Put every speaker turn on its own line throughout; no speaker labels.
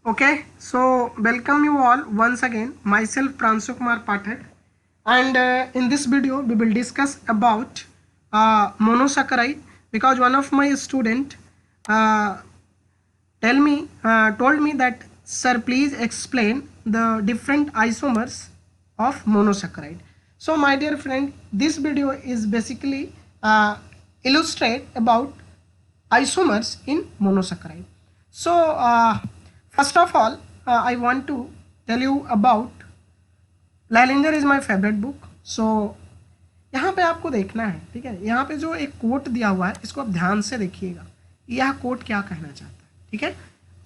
Okay, so welcome you all once again. Myself Pransu Kumar Pathak, and in this video we will discuss about monosaccharide because one of my student uh, told me that sir please explain the different isomers of monosaccharide. So my dear friend, this video is basically illustrate about isomers in monosaccharide. So first of all, I want to tell you about लैलेंजर is my favourite book. So यहाँ पे आपको देखना है, ठीक है. यहाँ पे जो एक कोट दिया हुआ है इसको आप ध्यान से देखिएगा. यह कोट क्या कहना चाहता है, ठीक है.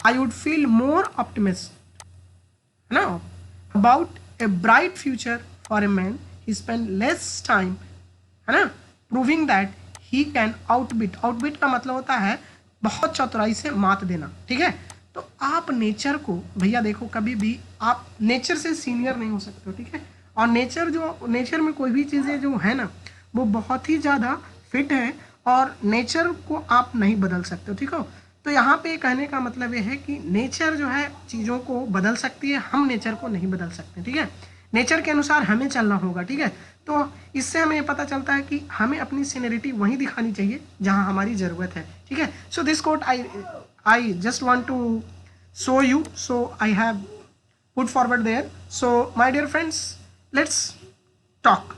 I would feel more optimist, है ना, about a bright future for a man he spend less time, है ना, प्रूविंग दैट ही कैन आउटबिट. आउटबिट का मतलब होता है बहुत चतुराई से मात देना, ठीक है. तो आप नेचर को भैया देखो, कभी भी आप नेचर से सीनियर नहीं हो सकते हो, ठीक है. और नेचर में कोई भी चीज़ें जो है ना वो बहुत ही ज़्यादा फिट है और नेचर को आप नहीं बदल सकते हो, ठीक हो. तो यहाँ पे कहने का मतलब ये है कि नेचर जो है चीज़ों को बदल सकती है, हम नेचर को नहीं बदल सकते, ठीक है. नेचर के अनुसार हमें चलना होगा, ठीक है. तो इससे हमें पता चलता है कि हमें अपनी सीनियरिटी वहीं दिखानी चाहिए जहाँ हमारी ज़रूरत है, ठीक है. So this quote I just want to show you, so I have put forward there. So my dear friends, let's talk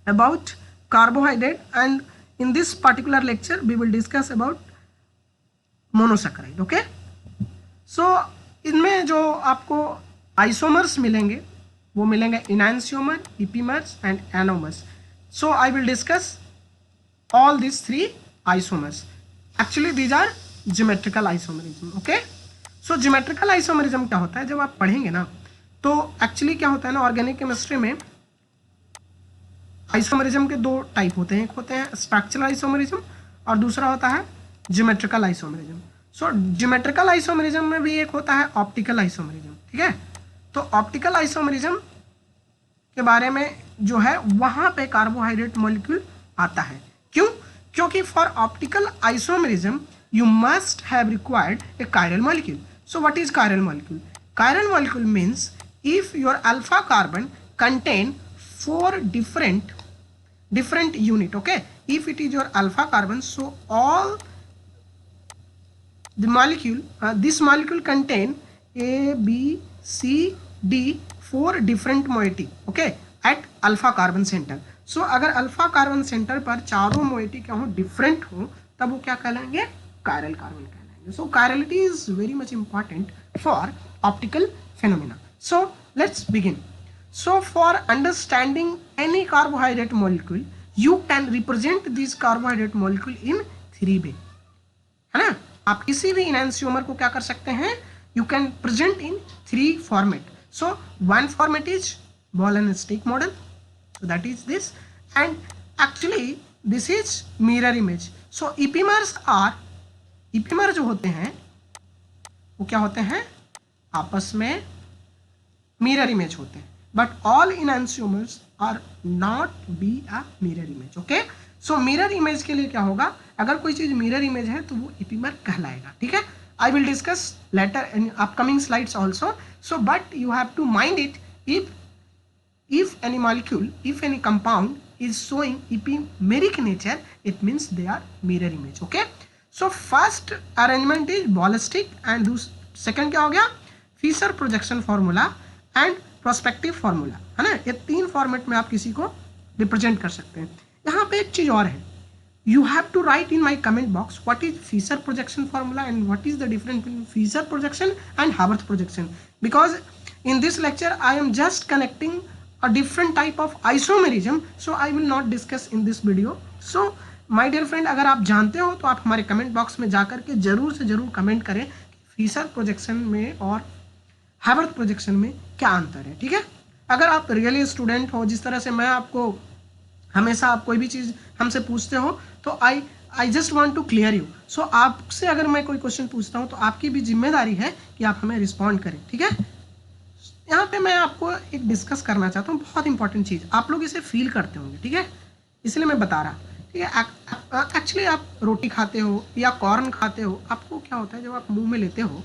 about carbohydrate, and in this particular lecture we will discuss about monosaccharide. Okay, so इनमें जो आपको isomers मिलेंगे वो मिलेंगे enantiomer, epimers and anomers. So I will discuss all these three isomers. Actually these are geometrical isomerism. Okay, so geometrical isomerism क्या होता है, जब आप पढ़ेंगे ना तो एक्चुअली क्या होता है ना, ऑर्गेनिक केमिस्ट्री में आइसोमरिज्म के दो टाइप होते हैं. एक होते हैं स्ट्रक्चरल आइसोमरिज्म और दूसरा होता है ज्योमेट्रिकल आइसोमरिज्म. सो ज्योमेट्रिकल आइसोमरिज्म में भी एक होता है ऑप्टिकल आइसोमरिज्म, ठीक है. तो ऑप्टिकल आइसोमरिज्म के बारे में जो है वहाँ पे कार्बोहाइड्रेट मॉलिक्यूल आता है. क्यों? क्योंकि for optical isomerism you must have required a chiral molecule. So what is chiral molecule? Chiral molecule means if your alpha carbon contain four different unit, okay, if it is your alpha carbon, so all the molecule this molecule contain A, B, C, D, four different moiety, okay, at alpha carbon center. So अगर alpha carbon centre पर चारों moiety क्या हो, different हो, तब वो क्या कहलाएंगे, chiral carbon कहलाएंगे. So chirality is very much important for optical phenomena. So let's begin. So for understanding any carbohydrate molecule, you can represent this carbohydrate molecule in three way, है ना. आप किसी भी enantiomer को क्या कर सकते हैं, you can present in three format. So one format is ball and stick model, so that is this, and actually this is mirror image. So epimers are, ईपीमर जो होते हैं वो क्या होते हैं, आपस में मिरर इमेज होते हैं. But all enantiomers are not be a mirror image. Okay, so mirror image के लिए क्या होगा, अगर कोई चीज मिरर इमेज है तो वो ईपीमर कहलाएगा, ठीक है. I will discuss later in upcoming slides also. So but you have to mind it, if any molecule, if any compound is showing epimeric nature, it means they are mirror image. Okay, so first arrangement is ballistic and second क्या हो गया, Fisher projection formula and prospective formula, है ना. ये तीन format में आप किसी को रिप्रेजेंट कर सकते हैं. यहाँ पे एक चीज और है, you have to write in my comment box what is Fisher projection formula and what is the difference between Fisher projection and Haworth projection, because in this lecture I am just connecting a different type of isomerism, so I will not discuss in this video. So my dear friend, अगर आप जानते हो तो आप हमारे comment box में जाकर के जरूर से जरूर कमेंट करें कि फीसर प्रोजेक्शन में और हैवर्थ प्रोजेक्शन में क्या अंतर है, ठीक है. अगर आप रियली स्टूडेंट हो, जिस तरह से मैं आपको हमेशा, आप कोई भी चीज़ हमसे पूछते हो तो I just want to clear you. So आपसे अगर मैं कोई क्वेश्चन पूछता हूँ तो आपकी भी जिम्मेदारी है कि आप हमें रिस्पॉन्ड करें, ठीक है. यहाँ पे मैं आपको एक डिस्कस करना चाहता हूँ, बहुत इंपॉर्टेंट चीज़, आप लोग इसे फील करते होंगे, ठीक है, इसलिए मैं बता रहा. ठीक है, एक्चुअली आप रोटी खाते हो या कॉर्न खाते हो, आपको क्या होता है जब आप मुंह में लेते हो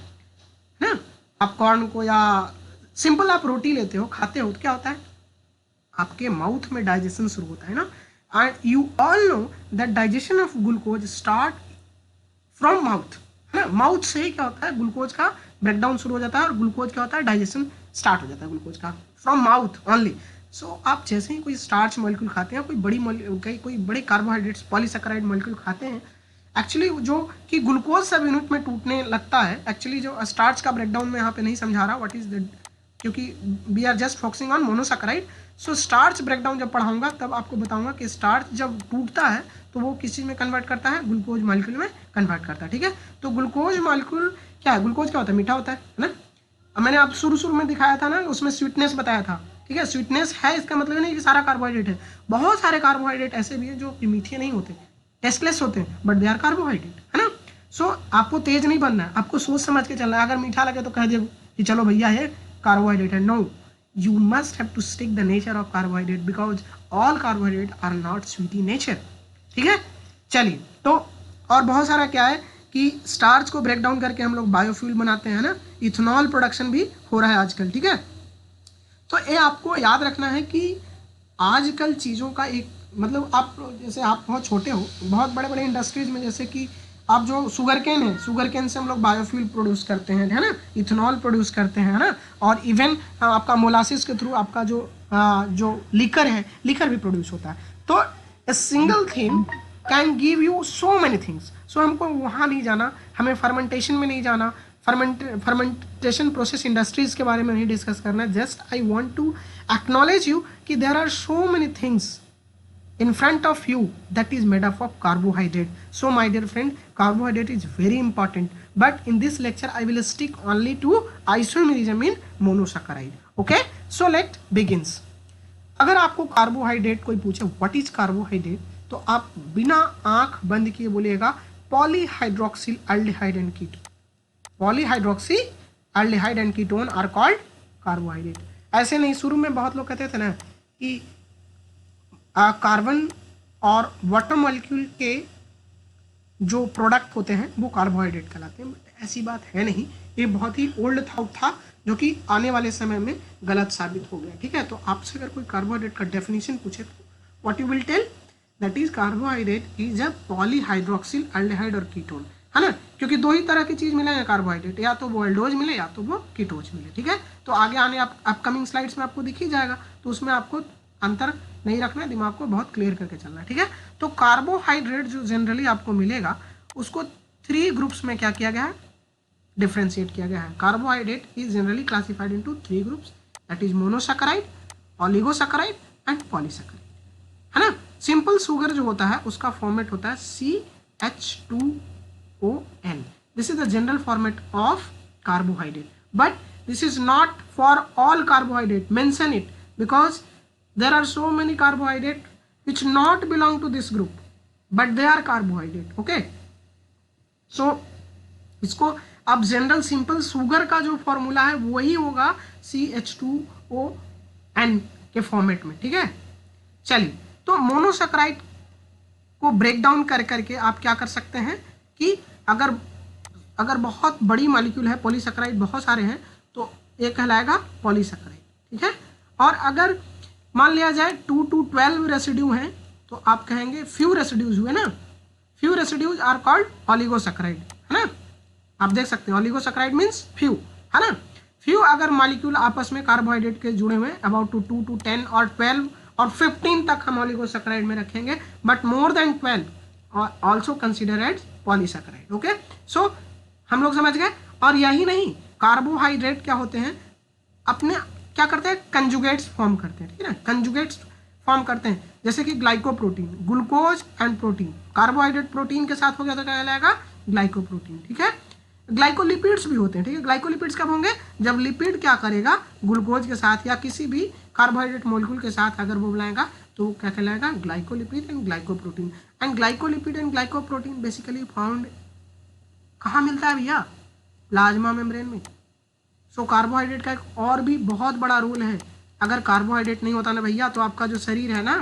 ना, आप कॉर्न को या सिंपल आप रोटी लेते हो, खाते हो, तो क्या होता है, आपके माउथ में डाइजेशन शुरू होता है ना। And you all know that digestion of glucose start from mouth, है ना। माउथ से ही क्या होता है, ग्लूकोज का ब्रेकडाउन शुरू हो जाता है, और ग्लूकोज क्या होता है, डाइजेशन स्टार्ट हो जाता है ग्लूकोज का फ्रॉम माउथ ओनली। सो आप जैसे ही कोई स्टार्च मॉलिक्यूल खाते हैं, कोई बड़े कार्बोहाइड्रेट्स पॉलीसेकेराइड मॉलिक्यूल खाते हैं, एक्चुअली जो कि ग्लूकोज सब यूनिट में टूटने लगता है। एक्चुअली जो स्टार्च का ब्रेकडाउन मैं यहाँ पे नहीं समझा रहा व्हाट इज द, क्योंकि we are just focusing on monosaccharide. So starch breakdown जब पढ़ाऊंगा तब आपको बताऊंगा कि स्टार्च जब टूटता है तो वो किस चीज़ में कन्वर्ट करता है, ग्लूकोज मॉलिक्यूल में कन्वर्ट करता है, ठीक है। तो ग्लूकोज मॉलिक्यूल क्या है, ग्लूकोज क्या होता है, मीठा होता है ना। अब मैंने आप शुरू में दिखाया था ना, उसमें स्वीटनेस बताया था, ठीक है। स्वीटनेस है इसका मतलब नहीं कि सारा कार्बोहाइड्रेट है, बहुत सारे कार्बोहाइड्रेट ऐसे भी हैं जो मीठे नहीं होते, टेस्टलेस होते हैं, बट दे आर कार्बोहाइड्रेट, है ना। सो आपको तेज नहीं बनना है, आपको सोच समझ के चलना है। अगर मीठा लगे तो कह दे कि चलो भैया ये कार्बोहाइड्रेट है, no, you must have to stick the nature of carbohydrate because all carbohydrate are not sweet in nature, ठीक है। चलिए, तो और बहुत सारा क्या है कि स्टार्च को ब्रेक डाउन करके हम लोग बायोफ्यूल बनाते हैं ना, इथेनॉल प्रोडक्शन भी हो रहा है आजकल, ठीक है। तो ये आपको याद रखना है कि आजकल चीज़ों का एक मतलब, आप जैसे आप बहुत छोटे हो, बहुत बड़े बड़े इंडस्ट्रीज में जैसे कि आप जो शुगर केन है, शुगर केन से हम लोग बायोफ्यूल प्रोड्यूस करते हैं, है ना, इथेनॉल प्रोड्यूस करते हैं, है ना। और इवन आपका मोलासिस के थ्रू आपका जो लीकर है, लीकर भी प्रोड्यूस होता है। तो a single thing can give you so many things. So हमको वहाँ नहीं जाना, हमें फर्मेंटेशन में नहीं जाना, फर्मेंटेशन प्रोसेस इंडस्ट्रीज के बारे में नहीं डिस्कस करना है। Just I want to acknowledge you कि there are so many things in front of you that is made up of carbohydrate. So my dear friend, carbohydrate is very important, but in this lecture I will stick only to isomerism in monosaccharide. Okay, so let begins. अगर आपको carbohydrate कोई पूछे what is carbohydrate, तो आप बिना आंख बंद किए बोलिएगा polyhydroxyl aldehyde and ketone. Polyhydroxy aldehyde and ketone are called carbohydrate. ऐसे नहीं, शुरू में बहुत लोग कहते थे ना कि कार्बन और वाटर मॉलिक्यूल के जो प्रोडक्ट होते हैं वो कार्बोहाइड्रेट कहलाते हैं, बट ऐसी बात है नहीं। ये बहुत ही ओल्ड थॉट था जो कि आने वाले समय में गलत साबित हो गया, ठीक है। तो आपसे अगर कोई कार्बोहाइड्रेट का डेफिनेशन पूछे तो what you will tell, that is carbohydrate is a polyhydroxyl aldehyde और कीटोन, है ना। क्योंकि दो ही तरह की चीज़ मिले हैं कार्बोहाइड्रेट, या तो वो एल्डोज मिले या तो वो कीटोज मिले, ठीक है। तो आगे आने अपकमिंग स्लाइड्स में आपको दिख ही जाएगा, तो उसमें आपको अंतर नहीं रखना है, दिमाग को बहुत क्लियर करके चलना है, ठीक है। तो कार्बोहाइड्रेट जो जनरली आपको मिलेगा उसको 3 ग्रुप्स में क्या किया गया है, डिफ्रेंशिएट किया गया है। Carbohydrate is generally classified into 3 groups, that is monosaccharide, oligosaccharide and polysaccharide, है ना। सिंपल शुगर जो होता है उसका फॉर्मेट होता है CH2ON, this is the general format of carbohydrate, but this is not for all carbohydrate, mention it because there are so many carbohydrate which not belong to this group but they are carbohydrate, okay। so इसको अब general simple sugar का जो formula है वही होगा CH2ON के format में, ठीक है। चलिए, तो मोनोसैकेराइड को ब्रेक डाउन कर करके आप क्या कर सकते हैं कि अगर बहुत बड़ी मॉलिक्यूल है, पॉलीसैकेराइड बहुत सारे हैं, तो ये कहलाएगा पॉलीसैकेराइड, ठीक है। और अगर मान लिया जाए 2 to 12 रेसिड्यू हैं तो आप कहेंगे फ्यू रेसिड्यूज हुए ना, फ्यू रेसिड्यूज आर कॉल्ड ऑलिगोसैकेराइड, है ना। आप देख सकते हैं ऑलिगोसैकेराइड मीन्स फ्यू, है ना। फ्यू अगर मॉलिक्यूल आपस में कार्बोहाइड्रेट के जुड़े हुए अबाउट 2 to 10 और 12 और 15 तक हम ऑलिगोसैकेराइड में रखेंगे, but more than 12 also consider as polysaccharide, okay. So हम लोग समझ गए। और यही नहीं, कार्बोहाइड्रेट क्या होते हैं, अपने क्या करते हैं, कंजुगेट्स फॉर्म करते हैं, ठीक है ना। कंजुगेट्स फॉर्म करते हैं जैसे कि glycoprotein, glucose and protein, carbohydrate protein के साथ हो गया तो क्या कहलाएगा, ग्लाइकोप्रोटीन, ठीक है। ग्लाइकोलिपिड्स भी होते हैं, ठीक है। ग्लाइकोलिपिड्स कब होंगे, जब लिपिड क्या करेगा, ग्लूकोज के साथ या किसी भी कार्बोहाइड्रेट मॉलिक्यूल के साथ अगर वो मिलाएगा तो क्या कहलाएगा, glycolipid and glycoprotein. And glycolipid and glycoprotein basically found कहाँ मिलता है भैया, प्लाज्मा मेम्ब्रेन में। सो कार्बोहाइड्रेट का एक और भी बहुत बड़ा रोल है। अगर कार्बोहाइड्रेट नहीं होता ना भैया तो आपका जो शरीर है ना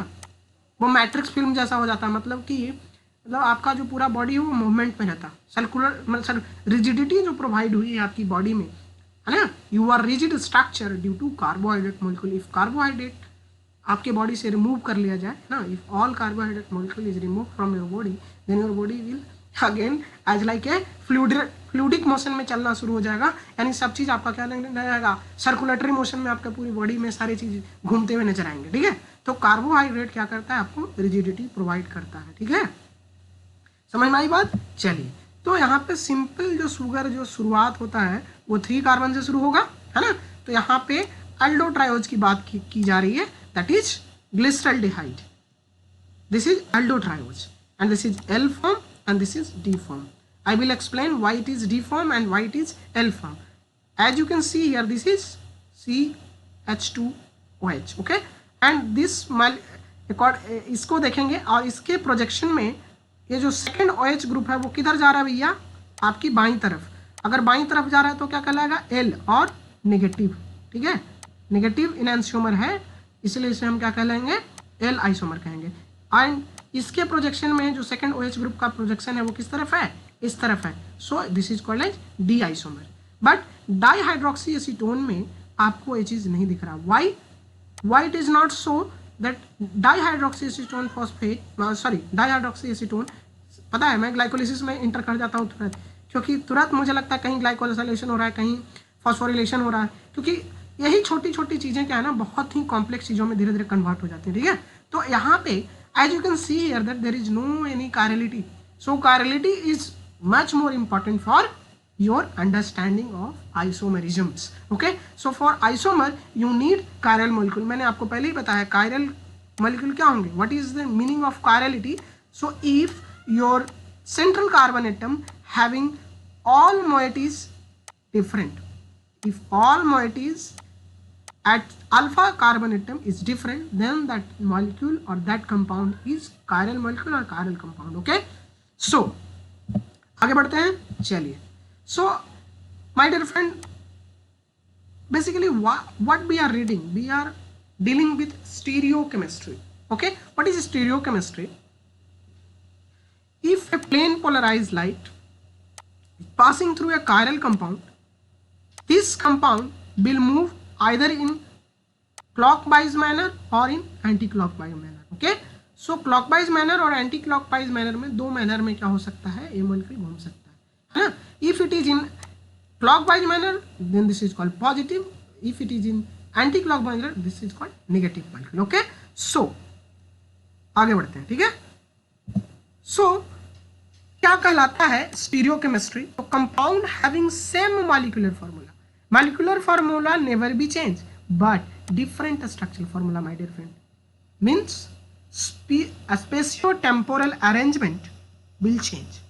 वो मैट्रिक्स फिल्म जैसा हो जाता है, मतलब आपका जो पूरा बॉडी है वो मूवमेंट में रहता, सर्कुलर मतलब रिजिडिटी जो प्रोवाइड हुई है आपकी बॉडी में है ना. You are rigid structure due to carbohydrate molecule. If carbohydrate आपके बॉडी से रिमूव कर लिया जाए ना, if all carbohydrate molecule is remove from your body, then your body will again as like a fluidic motion में चलना शुरू हो जाएगा. यानी सब चीज़ आपका क्या नहीं रहेगा, सर्कुलेटरी मोशन में आपका पूरी बॉडी में सारी चीज़ घूमते हुए नजर आएंगे. ठीक है, तो कार्बोहाइड्रेट क्या करता है, आपको रिजिडिटी प्रोवाइड करता है. ठीक है, समझ में आई बात. चलिए, तो यहाँ पे सिंपल जो शुगर जो शुरुआत होता है वो 3 कार्बन से शुरू होगा, है ना. तो यहाँ पे एल्डोट्रायोज की बात की जा रही है, that is glyceraldehyde. This is aldotriose and this is L form and this is D form. I will explain why it is D form and why it is L form. As you can see here, this is CH2OH. okay, and this इसको देखेंगे और इसके projection में ये जो second OH group है वो किधर जा रहा है भैया, आपकी बाईं तरफ. अगर बाईं तरफ जा रहा है तो क्या कहलाएगा, L और नेगेटिव. ठीक है, नेगेटिव इनैंशियोमर है, इसलिए इसे हम क्या कहलाएंगे, L आइसोमर कहेंगे. एंड इसके प्रोजेक्शन में जो सेकंड OH ग्रुप का प्रोजेक्शन है वो किस तरफ है, इस तरफ है. So this is called as D isomer. But dihydroxy acetone में आपको ये चीज नहीं दिख रहा. Why it is not so that dihydroxy acetone phosphate, sorry dihydroxy acetone, पता है मैं ग्लाइकोलिसिस में इंटर कर जाता हूँ तुरंत, क्योंकि तुरंत मुझे लगता है कहीं ग्लाइकोलाइजेशन हो रहा है, कहीं फॉस्फोरिलेशन हो रहा है, क्योंकि यही छोटी छोटी चीज़ें क्या है ना, बहुत ही कॉम्प्लेक्स चीज़ों में धीरे धीरे कन्वर्ट हो जाती है. ठीक है, तो यहाँ पे as you can see here that there is no any chirality. So chirality is much more important for your understanding of isomerisms. okay, so for isomer you need chiral molecule. मैंने आपको पहले ही बताया chiral molecule क्या होंगे, what is the meaning of chirality. So if your central carbon atom having all moieties different, if all moieties at alpha carbon atom is different, then that molecule or that compound is chiral molecule or chiral compound. okay, so आगे बढ़ते हैं. चलिए, so my dear friend, basically what we are reading, we are dealing with stereochemistry. okay, what is stereochemistry? If a plane polarized light passing through a chiral compound, this compound will move either in clockwise manner or in anti-clockwise manner. okay, so clockwise manner और anti-clockwise manner में दो manner में क्या हो सकता है, ये molecule घूम सकता है ना. if it is in clockwise manner then this is called positive, if it is in anti-clockwise manner this is called negative molecule. okay, so आगे बढ़ते हैं. ठीक है, so क्या कहलाता है स्टीरियोकेमिस्ट्री, तो compound having same molecular formula never be changed but different structural formula, my dear friend, means a spatio-temporal arrangement will change.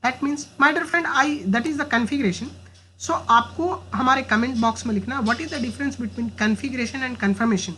that means my dear friend, that is the configuration. so आपको हमारे comment box में लिखना what is the difference between configuration and conformation.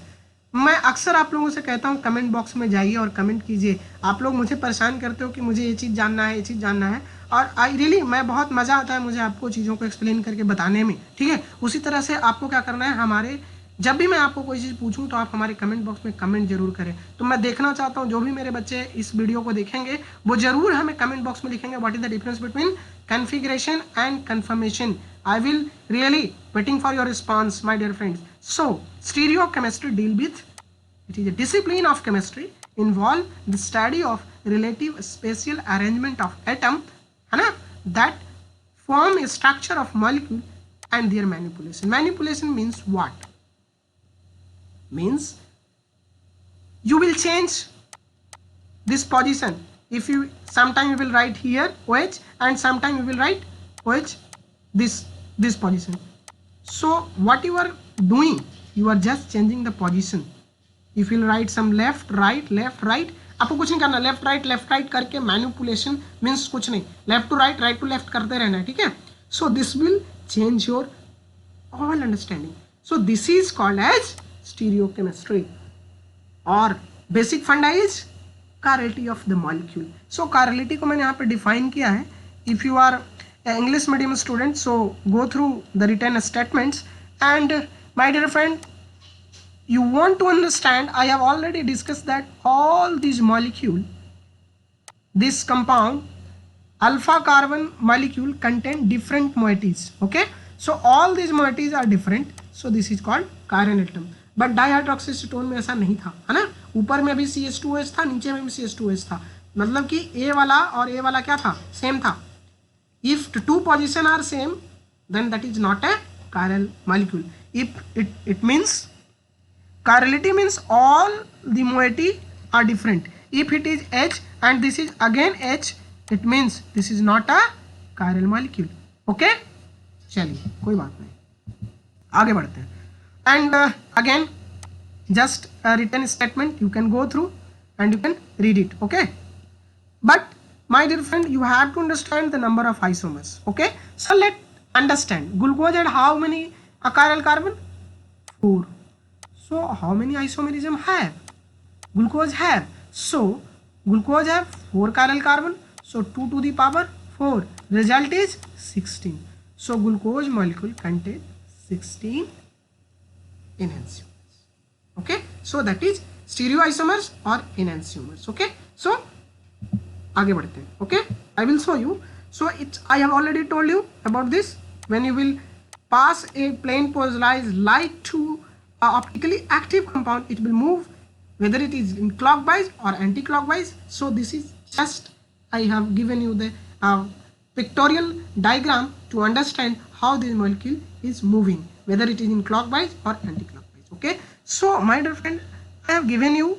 मैं अक्सर आप लोगों से कहता हूँ कमेंट बॉक्स में जाइए और कमेंट कीजिए. आप लोग मुझे परेशान करते हो कि मुझे ये चीज़ जानना है, ये चीज़ जानना है, और आई रियली मैं बहुत मज़ा आता है मुझे आपको चीज़ों को एक्सप्लेन करके बताने में. ठीक है, उसी तरह से आपको क्या करना है, हमारे जब भी मैं आपको कोई चीज़ पूछूं तो आप हमारे कमेंट बॉक्स में कमेंट जरूर करें. तो मैं देखना चाहता हूं जो भी मेरे बच्चे इस वीडियो को देखेंगे वो जरूर हमें कमेंट बॉक्स में लिखेंगे what is the difference between configuration and conformation. I will really waiting for your response my dear friends. So stereochemistry deal with, it is a discipline of chemistry involve the study of relative spatial arrangement of atom, है ना, that form a structure of molecule and their manipulation. Manipulation means what? Means you will change this position. If you sometime you will write here OH and sometime you will write OH this position. So what you are doing, you are just changing the position. If you write some left right, आपको कुछ नहीं करना, left right करके manipulation means कुछ नहीं, left to right to left करते रहना है. ठीक है, so this will change your all understanding. So this is called as stereochemistry. और बेसिक फंडा is chirality of the molecule. So chirality को मैंने यहाँ पे डिफाइन किया है. If you are English medium student, so go through the written statements. And my dear friend, you want to understand, I have already discussed that all these molecule, this compound alpha carbon molecule contain different moieties. okay, so all this moieties are different, so this is called chiral atom. But dihydroxyacetone में ऐसा नहीं था, है ना, ऊपर में भी CH2H था, नीचे में भी CH2H था, मतलब कि ए वाला और ए वाला क्या था, सेम था। If two position are same then that is not a chiral molecule. If it means chirality means all the moiety are different. If it is H and this is again H, it means this is not a chiral molecule. Okay, चलिए कोई बात नहीं, आगे बढ़ते हैं। And again just a written statement you can go through and you can read it. Okay, but my dear friend, you have to understand the number of isomers. Okay, so let understand glucose had how many chiral carbon? 4. So how many isomerism have glucose have? So glucose have 4 chiral carbon, so 2 to the power 4, result is 16. So glucose molecule contain 16 enantiomers. Okay, so that is stereoisomers or enantiomers. Okay, so आगे बढ़ते हैं। Okay, I will show you. So it's, I have already told you about this. When you will pass a plain polarized light to a optically active compound, it will move whether it is in clockwise or anti-clockwise. So this is just, I have given you the pictorial diagram to understand how this molecule is moving, whether it is in clockwise or anti-clockwise. Okay, so my dear friend, I have given you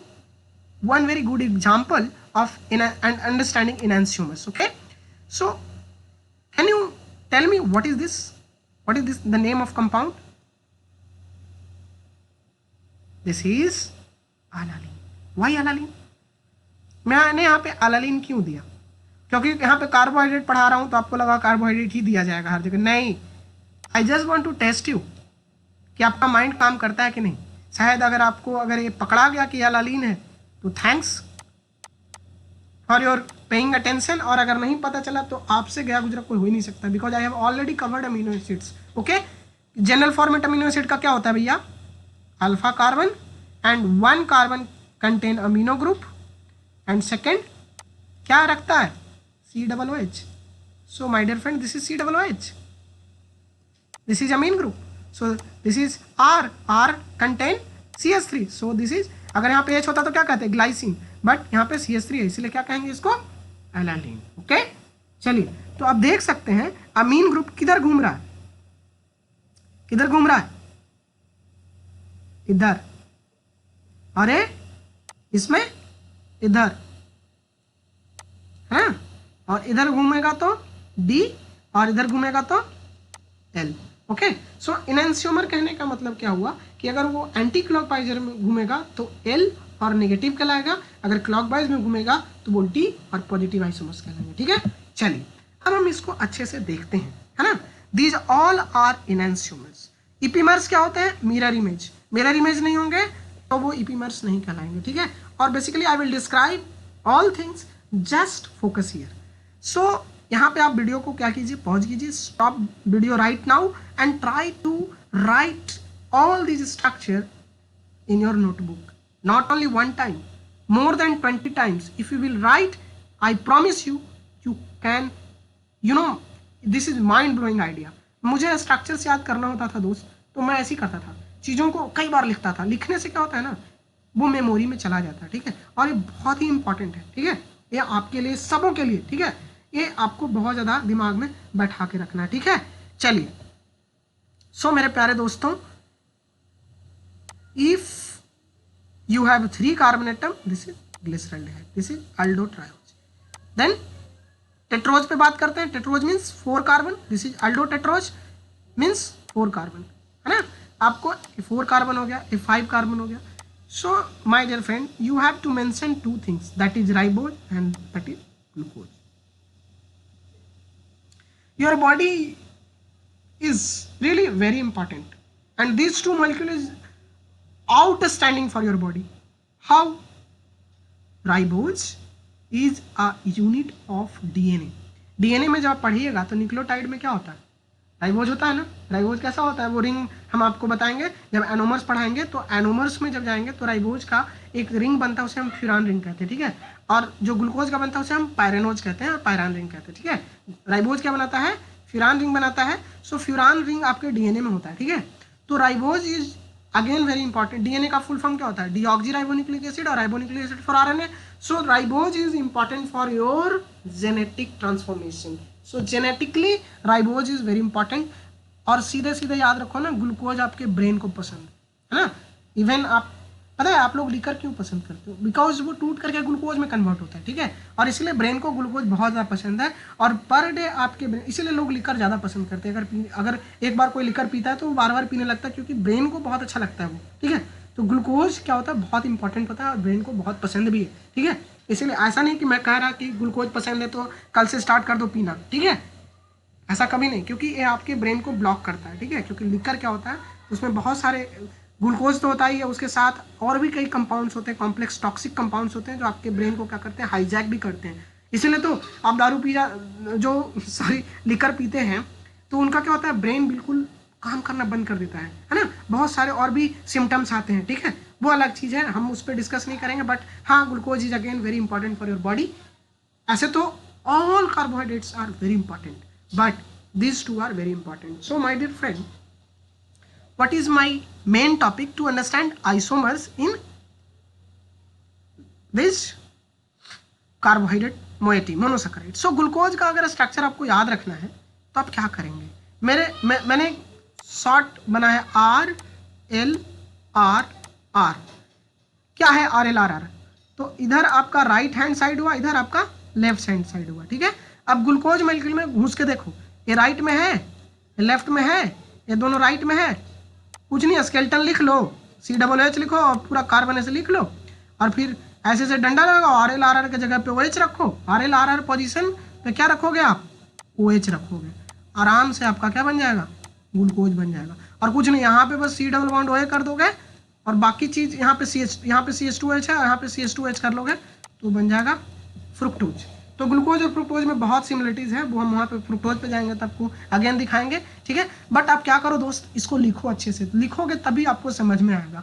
one very good example of understanding enantiomers. Okay, so can you tell me what is this? What is this? The name of compound? This is alaline. Why alaline? मैंने यहाँ पे alaline क्यों दिया? क्योंकि यहाँ पे carbohydrate पढ़ा रहा हूँ तो आपको लगा कार्बोहाइड्रेट ही दिया जाएगा हर जगह। नहीं, I just want to test you कि आपका माइंड काम करता है कि नहीं। शायद अगर आपको अगर ये पकड़ा गया कि alaline है तो thanks for your paying attention, और अगर नहीं पता चला तो आपसे गया गुजरा कोई हो ही नहीं सकता, because I have already covered amino acids. Okay, general format amino acid का क्या होता है भैया? Alpha carbon and 1 carbon contain amino group and second क्या रखता है? COOH. So my dear friend, this is COOH, this is amine group, so this is R contain CH3, so this is, अगर यहाँ पे H होता तो क्या कहते हैं? ग्लाइसिन, बट यहाँ पे CH3 है इसलिए क्या कहेंगे इसको? एलानिन। ओके, चलिए तो आप देख सकते हैं अमीन ग्रुप किधर घूम रहा है? किधर घूम रहा है? इधर, अरे इसमें इधर है, और इधर घूमेगा तो D और इधर घूमेगा तो L। ओके, सो इनैंसियोमर कहने का मतलब क्या हुआ कि अगर वो एंटी क्लॉकवाइज में घूमेगा तो L और नेगेटिव कहलाएगा, अगर क्लॉकवाइज में घूमेगा तो वो D और पॉजिटिव आइसोमर्स कहलाएंगे। ठीक है, चलिए अब हम इसको अच्छे से देखते हैं, है ना। These all are enantiomers. Epimers क्या होते हैं? Mirror image. मिरर इमेज नहीं होंगे तो वो इपीमर्स नहीं कहलाएंगे। ठीक है, और basically I will describe all things, just focus here. So यहाँ पे आप वीडियो को क्या कीजिए? पॉज कीजिए, stop video right now and try to write all these structure in your notebook, not only one time, more than 20 times. If you will write, I promise you, you can, you know, this is mind blowing idea. मुझे structures याद करना होता था दोस्त, तो मैं ऐसे ही करता था, चीज़ों को कई बार लिखता था। लिखने से क्या होता है ना, वो मेमोरी में चला जाता है। ठीक है, और ये बहुत ही इंपॉर्टेंट है। ठीक है, ये आपके लिए, सबों के लिए। ठीक है, ये आपको बहुत ज़्यादा दिमाग में बैठा के रखना है। ठीक है, चलिए। सो मेरे प्यारे दोस्तों, if you have 3 carbon atom, this is glyceraldehyde, this is aldotriose. Then tetrose पे बात करते हैं। tetrose means 4 carbon, this is aldotetrose means 4 carbon, है ना। आपको 4 carbon हो गया, 5 carbon हो गया। So my dear friend, you have to mention 2 things, that is ribose and that is glucose. Your body is really very important and these 2 molecules outstanding for your body. How? Ribose is a unit of DNA. DNA में जब आप पढ़िएगा तो nucleotide में क्या होता है? Ribose होता है ना। राइबोज कैसा होता है? वो रिंग हम आपको बताएंगे जब एनोमर्स पढ़ाएंगे। तो एनोमर्स में जब जाएंगे तो राइबोज का एक रिंग बनता है, उसे हम फ्यूरान रिंग कहते हैं। ठीक है, और जो ग्लूकोज का बनता है उसे हम पायरेनोज कहते हैं और पायरान रिंग कहते हैं। ठीक है, राइबोज क्या बनाता है? फ्यूरान रिंग बनाता है। सो फ्यूरान रिंग आपके डीएनए में होता है, ठीक है। तो ribose is again very important. DNA का फुल फॉर्म क्या होता है? डीऑक्सीराइबोन्यूक्लिक एसिड और ribonucleic acid for RNA. So ribose is important for your genetic transformation. So genetically ribose is very important. और सीधे सीधे याद रखो ना, ग्लूकोज आपके ब्रेन को पसंद है ना। इवन आप पता है आप लोग लिकर क्यों पसंद करते हो? बिकॉज वो टूट करके ग्लूकोज में कन्वर्ट होता है, ठीक है। और इसलिए ब्रेन को ग्लूकोज बहुत ज़्यादा पसंद है। और पर डे आपके ब्रेन, इसीलिए लोग लिकर ज़्यादा पसंद करते हैं। अगर एक बार कोई लिकर पीता है तो वो बार बार पीने लगता है, क्योंकि ब्रेन को बहुत अच्छा लगता है वो, ठीक है। तो ग्लूकोज क्या होता है, बहुत इंपॉर्टेंट होता है और ब्रेन को बहुत पसंद भी है, ठीक है। इसीलिए ऐसा नहीं कि मैं कह रहा कि ग्लूकोज पसंद है तो कल से स्टार्ट कर दो पीना, ठीक है, ऐसा कभी नहीं, क्योंकि ये आपके ब्रेन को ब्लॉक करता है, ठीक है। क्योंकि लिकर क्या होता है, उसमें बहुत सारे ग्लूकोज तो होता ही है, उसके साथ और भी कई कंपाउंड्स होते हैं, कॉम्प्लेक्स टॉक्सिक कंपाउंड्स होते हैं जो आपके ब्रेन को क्या करते हैं, हाईजैक भी करते हैं। इसीलिए तो आप दारू लिकर पीते हैं तो उनका क्या होता है, ब्रेन बिल्कुल काम करना बंद कर देता है ना। बहुत सारे और भी सिम्टम्स आते हैं, ठीक है, वो अलग चीज़ है, हम उस पर डिस्कस नहीं करेंगे। बट हाँ, glucose is again very important for your body. ऐसे तो all carbohydrates are very important, but these two are very important. So my dear friend, what is my main topic to understand isomers in this carbohydrate moiety monosaccharide? So glucose का अगर structure आपको याद रखना है तो आप क्या करेंगे, मैंने शॉर्ट बनाया आर एल आर आर। क्या है आर एल आर आर? तो इधर आपका राइट हैंड साइड हुआ, इधर आपका लेफ्ट हैंड साइड हुआ, ठीक है। अब ग्लूकोज मॉलिक्यूल में घुस के देखो, ये राइट में है, ये लेफ्ट में है, ये दोनों राइट में है। कुछ नहीं, स्केलेटन लिख लो, COOH लिखो और पूरा कार्बन ऐसे लिख लो, और फिर ऐसे से डंडा लगाओ, RLRR के जगह पे OH रखो। RLRR पोजीशन पे क्या रखोगे आप? OH रखोगे, आराम से आपका क्या बन जाएगा, ग्लूकोज बन जाएगा। और कुछ नहीं, यहाँ पे बस C डबल बॉन्ड OH कर दोगे और बाकी चीज़ यहाँ पे CH2H है, यहाँ पे CH2H कर लोगे तो बन जाएगा फ्रुक्टोज। तो ग्लूकोज और फ्रुक्टोज में बहुत सिमिलरिटीज़ है, वो हम वहाँ पे फ्रुक्टोज पे जाएंगे तो आपको अगेन दिखाएंगे, ठीक है। बट आप क्या करो दोस्त, इसको लिखो अच्छे से, लिखोगे तभी आपको समझ में आएगा।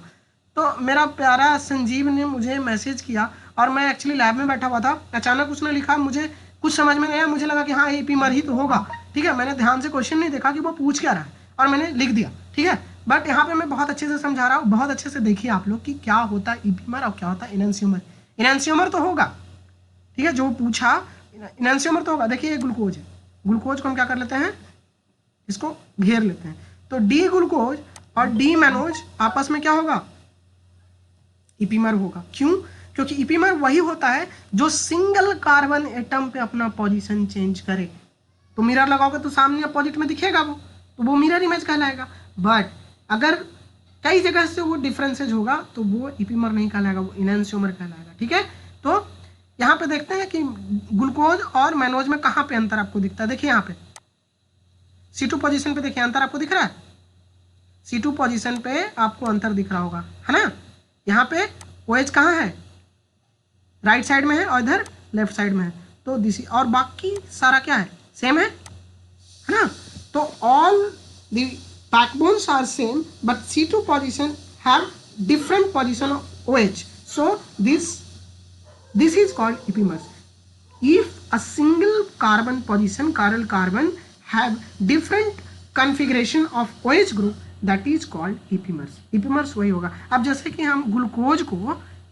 तो मेरा प्यारा संजीव ने मुझे मैसेज किया और मैं एक्चुअली लैब में बैठा हुआ था, अचानक उसने लिखा, मुझे कुछ समझ में नहीं आया, मुझे लगा कि हाँ एपीमर ही तो होगा, ठीक है। मैंने ध्यान से क्वेश्चन नहीं देखा कि वो पूछ क्या रहा है और मैंने लिख दिया, ठीक है। बट यहाँ पे मैं बहुत अच्छे से समझा रहा हूँ, बहुत अच्छे से देखिए आप लोग कि क्या होता है एपीमर और क्या होता है इनैंशियोमर। इनैंशियोमर तो होगा, ठीक है, जो पूछा इनैंशियोमर तो होगा। देखिए ये ग्लूकोज है, ग्लूकोज को हम क्या कर लेते हैं, इसको घेर लेते हैं। तो डी ग्लूकोज और डी मैनोज आपस में क्या होगा, इपीमर होगा। क्यों? क्योंकि इपीमर वही होता है जो सिंगल कार्बन एटम पे अपना पोजीशन चेंज करे। तो मिरर लगाओगे तो सामने अपोजिट में दिखेगा वो, तो वो मिरर इमेज कहलाएगा। बट अगर कई जगह से वो डिफरेंसेज होगा तो वो इपीमर नहीं कहलाएगा, वो इनैंशियोमर कहलाएगा, ठीक है। तो यहाँ पे देखते हैं कि ग्लूकोज और मैनोज में कहाँ पे अंतर आपको दिखता है। देखिए यहाँ पे C2 पोजीशन पे देखिए अंतर आपको दिख रहा है, C2 पोजीशन पे आपको अंतर दिख रहा होगा, है ना। यहाँ पे OH कहाँ है, राइट साइड में है और इधर लेफ्ट साइड में है। तो दिस, और बाकी सारा क्या है, सेम है ना। तो all the backbones are same but C2 position have different position of OH. So this is called epimers. If a single carbon position, chiral carbon have different configuration of OH group, that is called epimers. epimers वही होगा। अब जैसे कि हम glucose को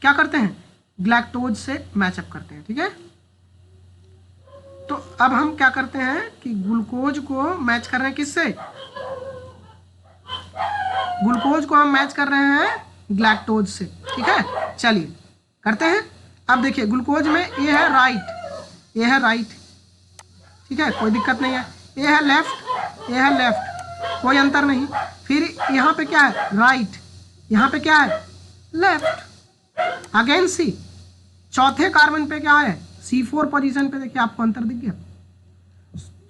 क्या करते हैं, ग्लैक्टोज से मैचअप करते हैं, ठीक है। तो अब हम क्या करते हैं कि ग्लूकोज को मैच कर रहे हैं किससे, ग्लूकोज को हम मैच कर रहे हैं ग्लैक्टोज से, ठीक है। चलिए करते हैं। अब देखिए ग्लूकोज में ये है राइट, ये है राइट, ठीक है, कोई दिक्कत नहीं है। ये है लेफ्ट, ये है लेफ्ट, कोई अंतर नहीं। फिर यहाँ पे क्या है, राइट, यहाँ पे क्या है, लेफ्ट। अगेन C, चौथे कार्बन पे क्या है, C4 पोजीशन पे देखिए आपको अंतर दिख गया।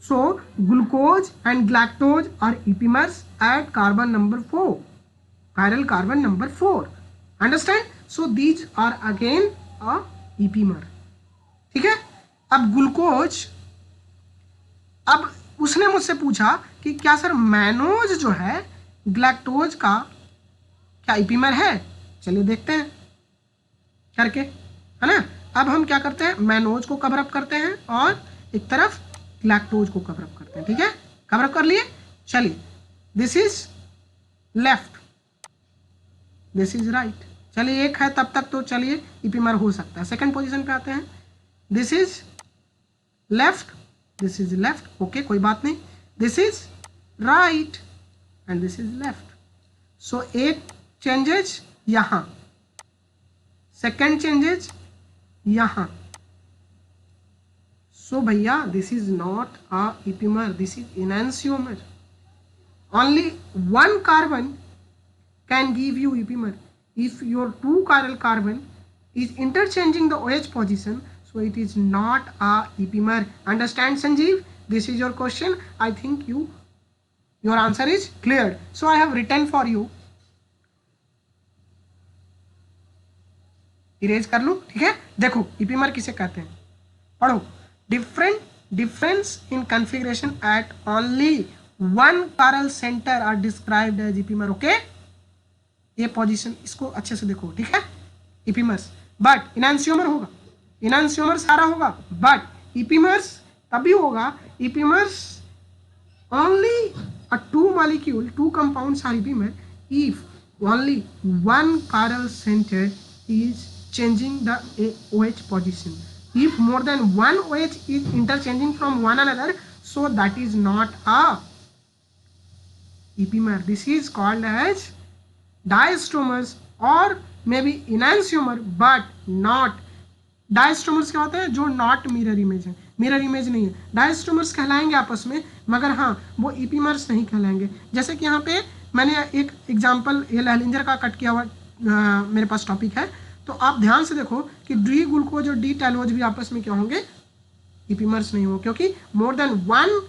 So glucose and galactose are epimers at carbon number 4, chiral carbon number 4, understand? So these are again a epimer, ठीक है। अब ग्लूकोज, अब उसने मुझसे पूछा कि क्या सर मैनोज जो है ग्लैक्टोज का क्या इपीमर है। चलिए देखते हैं करके, है ना। अब हम क्या करते हैं, मैनोज को कवर अप करते हैं और एक तरफ ग्लैक्टोज को कवर अप करते हैं, ठीक है। कवर कर लिए। चलिए, this is left, this is right. चलिए एक है तब तक तो चलिए इपीमर हो सकता है। सेकंड पोजीशन पे आते हैं, this is left, this is left, okay कोई बात नहीं। This is right and this is left. So एक चेंजेज यहाँ, सेकंड चेंजेज यहाँ। सो भैया this is not a epimer, this is enantiomer. Only one carbon can give you epimer. If your two chiral carbon is interchanging the OH position, so it is not a epimer. Understand, Sanjeev? This is your question. I think your answer is cleared. So I have written for you. Erase कर लूँ, ठीक है। देखो epimer किसे कहते हैं, पढ़ो। Difference in configuration at only one chiral center are described as epimer. Okay? ये पोजीशन इसको अच्छे से देखो, ठीक है। इपीमर्स, बट इनांसियोमर होगा, इनांसियोमर सारा होगा, बट इपीमर्स तभी होगा, epimers only a two molecule, two compounds are epimer if only one chiral center is changing the OH position. If more than one OH is interchanging from one another, so that is not a epimer. This is called as डायस्ट्रोमर्स और may be इनांसियोमर, but not. डायस्ट्रोमर्स क्या होते हैं, जो not mirror image है, mirror image नहीं है। डायस्ट्रोमर्स कहलाएंगे आपस में, मगर हाँ वो इपीमर्स नहीं कहलाएंगे। जैसे कि यहाँ पे मैंने एक एग्जांपल ये लहलिंजर का कट किया हुआ मेरे पास टॉपिक है, तो आप ध्यान से देखो कि डी ग्लूकोज और डी टैलोज भी आपस में क्या होंगे, इपीमर्स नहीं होंगे, क्योंकि more than one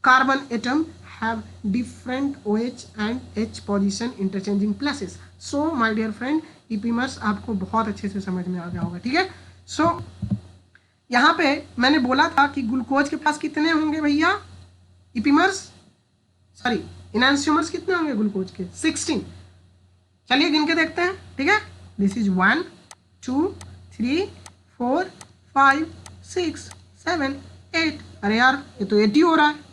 carbon atom have different OH and H position interchanging places. So my dear friend, epimers आपको बहुत अच्छे से समझ में आ गया होगा, ठीक है। So यहाँ पे मैंने बोला था कि ग्लूकोज के पास कितने होंगे भैया इपीमर्स, सॉरी इनांसियोमर्स कितने होंगे ग्लूकोज के, 16। चलिए गिन के देखते हैं, ठीक है। This is 1 2 3 4 5 6 7 8। अरे यार ये तो 80 हो रहा है।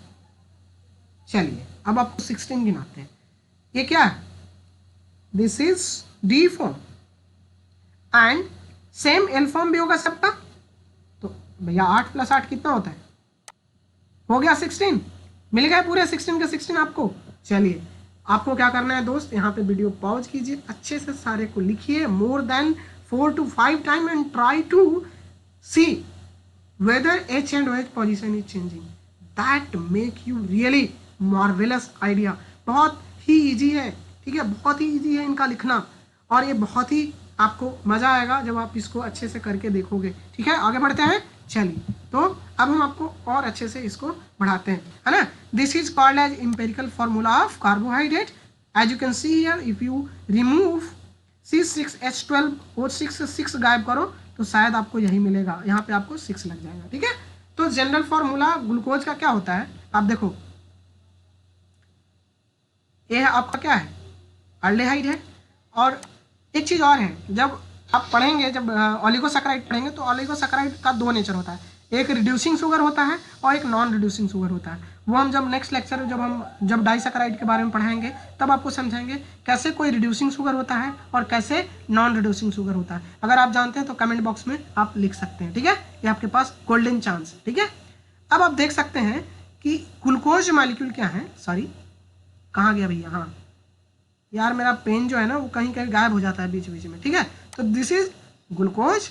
चलिए अब आपको 16 गिनाते हैं। ये क्या है, this is D form and same L form भी होगा सबका। तो भैया 8 + 8 कितना होता है, हो गया 16, मिल गए पूरे 16 के 16 आपको। चलिए आपको क्या करना है दोस्त, यहाँ पे वीडियो पॉज कीजिए, अच्छे से सारे को लिखिए more than 4 to 5 time and try to see whether H and OH position is changing. That make you really marvelous idea. बहुत ही ईजी है, ठीक है, बहुत ही ईजी है इनका लिखना, और ये बहुत ही आपको मज़ा आएगा जब आप इसको अच्छे से करके देखोगे, ठीक है। आगे बढ़ते हैं, चलिए तो अब हम आपको और अच्छे से इसको बढ़ाते हैं, है ना। This is called as empirical formula of carbohydrate. As you can see here, if you remove C6H12O6 से 6 गायब करो तो शायद आपको यही मिलेगा, यहाँ पे आपको 6 लग जाएगा, ठीक है। तो जनरल फार्मूला ग्लूकोज का क्या होता है, आप देखो ये आपका क्या है, अल्डेहाइड है। और एक चीज़ और है, जब आप पढ़ेंगे, जब ओलिगोसैकेराइड पढ़ेंगे तो ओलिगोसैकेराइड का 2 नेचर होता है, एक रिड्यूसिंग शुगर होता है और एक नॉन रिड्यूसिंग शुगर होता है। वो हम जब नेक्स्ट लेक्चर जब डाइसैकेराइड के बारे में पढ़ाएंगे तब आपको समझाएंगे कैसे कोई रिड्यूसिंग शुगर होता है और कैसे नॉन रिड्यूसिंग शुगर होता है। अगर आप जानते हैं तो कमेंट बॉक्स में आप लिख सकते हैं, ठीक है। ये आपके पास गोल्डन चांस है, ठीक है। अब आप देख सकते हैं कि ग्लूकोज मॉलिक्यूल क्या है, सॉरी कहाँ गया भैया, हाँ यार मेरा पेन जो है ना वो कहीं कहीं गायब हो जाता है बीच बीच में, ठीक है। तो this is glucose,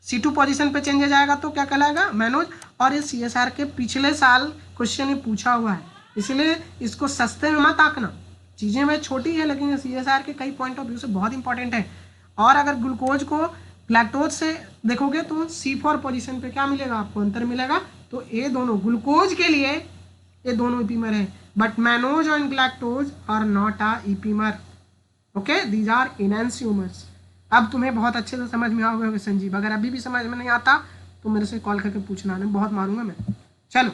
C2 position पे चेंज हो जाएगा तो क्या कहलाएगा, मैनोज। और ये CSR के पिछले साल क्वेश्चन ही पूछा हुआ है, इसलिए इसको सस्ते में मत आंकना। चीज़ें वह छोटी है लेकिन CSR के कई पॉइंट ऑफ व्यू से बहुत इंपॉर्टेंट है। और अगर ग्लूकोज को लैक्टोज से देखोगे तो C4 पोजीशन पे क्या मिलेगा, आपको अंतर मिलेगा। तो ये दोनों ग्लूकोज के लिए ये दोनों इपीमर है, but mannose and lactose are not a epimer, okay, these are enantiomers. अब तुम्हें बहुत अच्छे से समझ में आ गए होंगे संजीव। अगर अभी भी समझ में नहीं आता तो मेरे से कॉल करके पूछना, नहीं बहुत मारूंगा मैं। चलो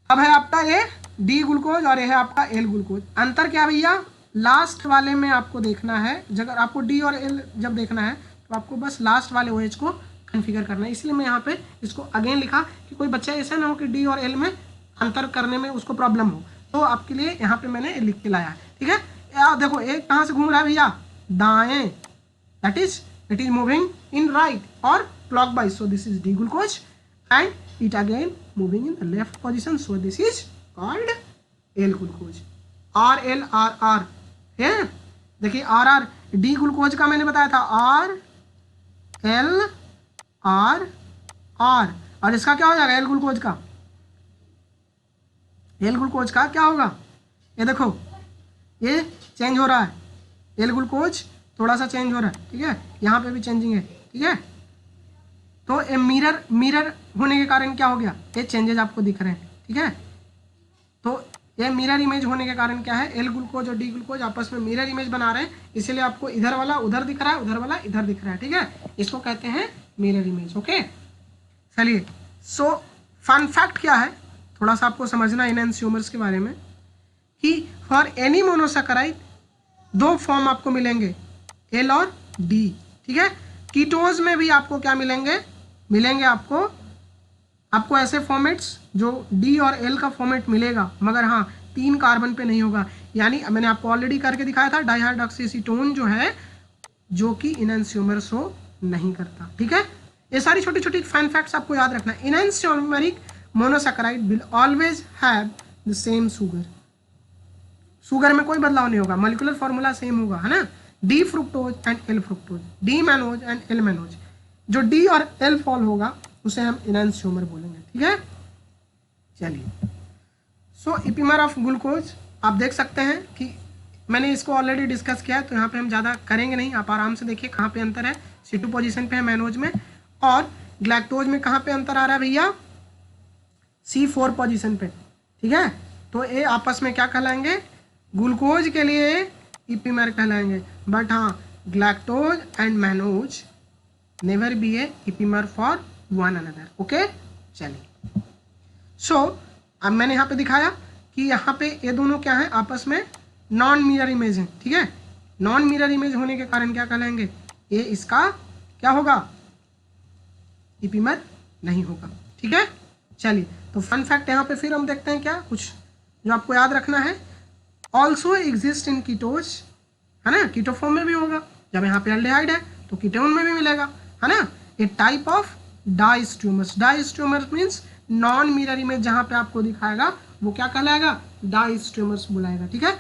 अब है आपका ये डी ग्लूकोज और ये है आपका एल ग्लूकोज। अंतर क्या भैया, लास्ट वाले में आपको देखना है, अगर आपको डी और एल जब देखना है तो आपको बस लास्ट वाले ओ एच को कन्फिगर करना है। इसलिए मैं यहाँ पे इसको अगेन लिखा कि कोई बच्चा ऐसा ना हो कि डी और एल में अंतर करने में उसको प्रॉब्लम हो, तो आपके लिए यहाँ पे मैंने लिख के लाया है, ठीक है। देखो एक कहाँ से घूम रहा है भैया, दाएं, that is it is moving in right और clockwise, so this is D glucose, and it again moving in the left position, so this is called L glucose. R L R R है, देखिए are are, D glucose का मैंने बताया था are L R are, और इसका क्या हो जाएगा, एल ग्लूकोज का, एल ग्लूकोज का क्या होगा, ये देखो ये चेंज हो रहा है, एल ग्लूकोज थोड़ा सा चेंज हो रहा है, ठीक है, यहाँ पे भी चेंजिंग है, ठीक है। तो ये मिरर होने के कारण क्या हो गया, ये चेंजेस आपको दिख रहे हैं, ठीक है। तो ये मिरर इमेज होने के कारण क्या है, एल ग्लूकोज और डी ग्लूकोज आपस में मिरर इमेज बना रहे हैं, इसलिए आपको इधर वाला उधर दिख रहा है, उधर वाला इधर दिख रहा है, ठीक है, इसको कहते हैं मिरर इमेज, ओके। चलिए, सो फन फैक्ट क्या है, थोड़ा सा आपको समझना एनेंशियोमर्स के बारे में, कि फॉर एनी मोनोसैकेराइड दो फॉर्म आपको मिलेंगे, एल और डी, ठीक है। कीटोज में भी आपको क्या मिलेंगे आपको ऐसे फॉर्मेट्स जो डी और एल का फॉर्मेट मिलेगा, मगर हाँ 3 कार्बन पे नहीं होगा, यानी मैंने आपको ऑलरेडी करके दिखाया था, डाइहाइड्रोक्सीसीटोन जो है, जो कि इनैंशियोमर शो नहीं करता, ठीक है। ये सारी छोटी छोटी फैन फैक्ट्स आपको याद रखना है। Enantiomeric monosaccharide will always have the same sugar में कोई बदलाव नहीं होगा, मॉलिक्यूलर फॉर्मूला सेम होगा, है ना, D fructose and L fructose, D mannose and L mannose, जो डी और एल फॉल होगा उसे हम इनैंशियोमर बोलेंगे, ठीक है। चलिए, सो इपिमर ऑफ ग्लूकोज आप देख सकते हैं कि मैंने इसको ऑलरेडी डिस्कस किया है, तो यहाँ पे हम ज़्यादा करेंगे नहीं, आप आराम से देखिए कहाँ पे अंतर है, C2 पोजीशन पे है मैनोज में, और ग्लैक्टोज में कहाँ पे अंतर आ रहा है भैया, C4 पोजीशन पे, ठीक है। तो ये आपस में क्या कहलाएंगे, ग्लूकोज के लिए इपिमर कहलाएंगे, बट हाँ galactose and mannose never be a epimer for one another, okay. चलिए, सो अब मैंने यहाँ पे दिखाया कि यहाँ पे ये दोनों क्या है, आपस में नॉन मिरर इमेज है, ठीक है। नॉन मिरर इमेज होने के कारण क्या कहलाएंगे, ये इसका क्या होगा, इपिमर नहीं होगा, ठीक है। चलिए, तो फन फैक्ट यहाँ पे फिर हम देखते हैं क्या कुछ जो आपको याद रखना है, ऑल्सो एग्जिस्ट इन कीटोज, है ना, कीटो फॉर्म में भी होगा, जब यहाँ पे एल्डिहाइड है तो कीटोन में भी मिलेगा, है ना। A type of diastereomers means non mirror image जहाँ पे आपको दिखाएगा वो क्या कहलाएगा, डाइस्ट्रोमर्स बुलाएगा, ठीक है।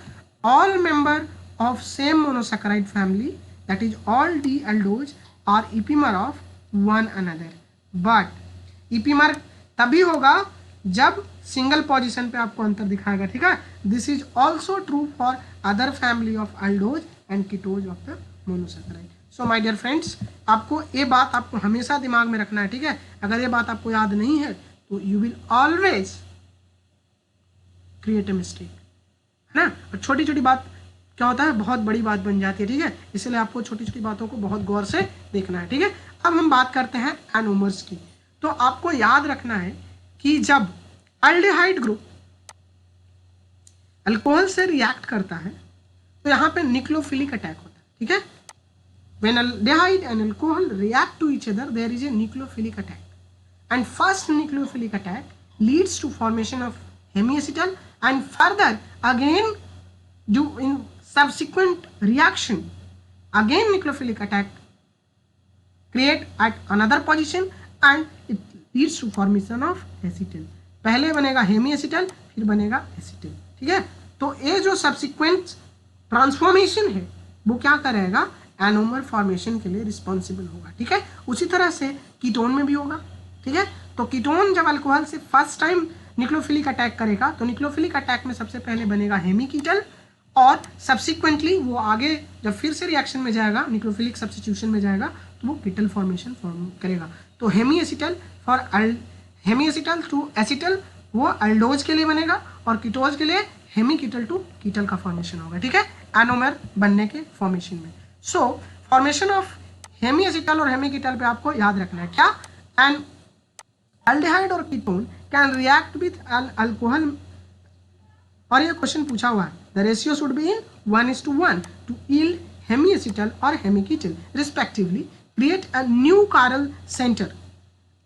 All member of same monosaccharide family, that is all D aldose are epimer of one another, but epimer तभी होगा जब सिंगल पोजीशन पे आपको अंतर दिखाएगा, ठीक है। This is also true for other family of aldose and ketose of the monosaccharide. So my dear friends, आपको ये बात आपको हमेशा दिमाग में रखना है, ठीक है। अगर ये बात आपको याद नहीं है तो you will always create a mistake, है ना। और छोटी छोटी बात क्या होता है, बहुत बड़ी बात बन जाती है, ठीक है। इसलिए आपको छोटी छोटी बातों को बहुत गौर से देखना है, ठीक है। अब हम बात करते हैं एनोमर्स की। तो आपको याद रखना है कि जब एल्डिहाइड ग्रुप अल्कोहल से रिएक्ट करता है तो यहाँ पे न्यूक्लियोफिलिक अटैक होता है, ठीक है। When aldehyde and alcohol react to each other, there is a nucleophilic attack, and first nucleophilic attack leads to formation of hemiacetal, and further again in subsequent reaction again nucleophilic attack create at another position and it leads to formation of acetyl. पहले बनेगा हेमीएसिटल, फिर बनेगा acetyl, ठीक है। तो ये जो subsequent transformation है वो क्या करेगा, एनोमर फॉर्मेशन के लिए रिस्पॉन्सिबल होगा, ठीक है। उसी तरह से कीटोन में भी होगा, ठीक है। तो कीटोन जब अल्कोहल से फर्स्ट टाइम न्यूक्लियोफिलिक अटैक करेगा तो न्यूक्लियोफिलिक अटैक में सबसे पहले बनेगा हेमीकीटल, और सब्सिक्वेंटली वो आगे जब फिर से रिएक्शन में जाएगा, न्यूक्लियोफिलिक सब्स्टिट्यूशन में जाएगा, तो वो कीटल फॉर्मेशन फॉर्म करेगा। तो हेमीएसिटल टू एसिटल वो अल्डोज के लिए बनेगा, और कीटोज के लिए हेमीकीटल टू कीटल का फॉर्मेशन होगा, ठीक है, एनोमर बनने के फॉर्मेशन में। सो फॉर्मेशन ऑफ हेमीएसिटल और हेमीकीटल पे आपको याद रखना है क्या, एन एल्डिहाइड और ketone can react with an alcohol, और ये क्वेश्चन पूछा हुआ है, the ratio should be in 1:1 to yield hemiacetal और hemiketal respectively, create a new chiral center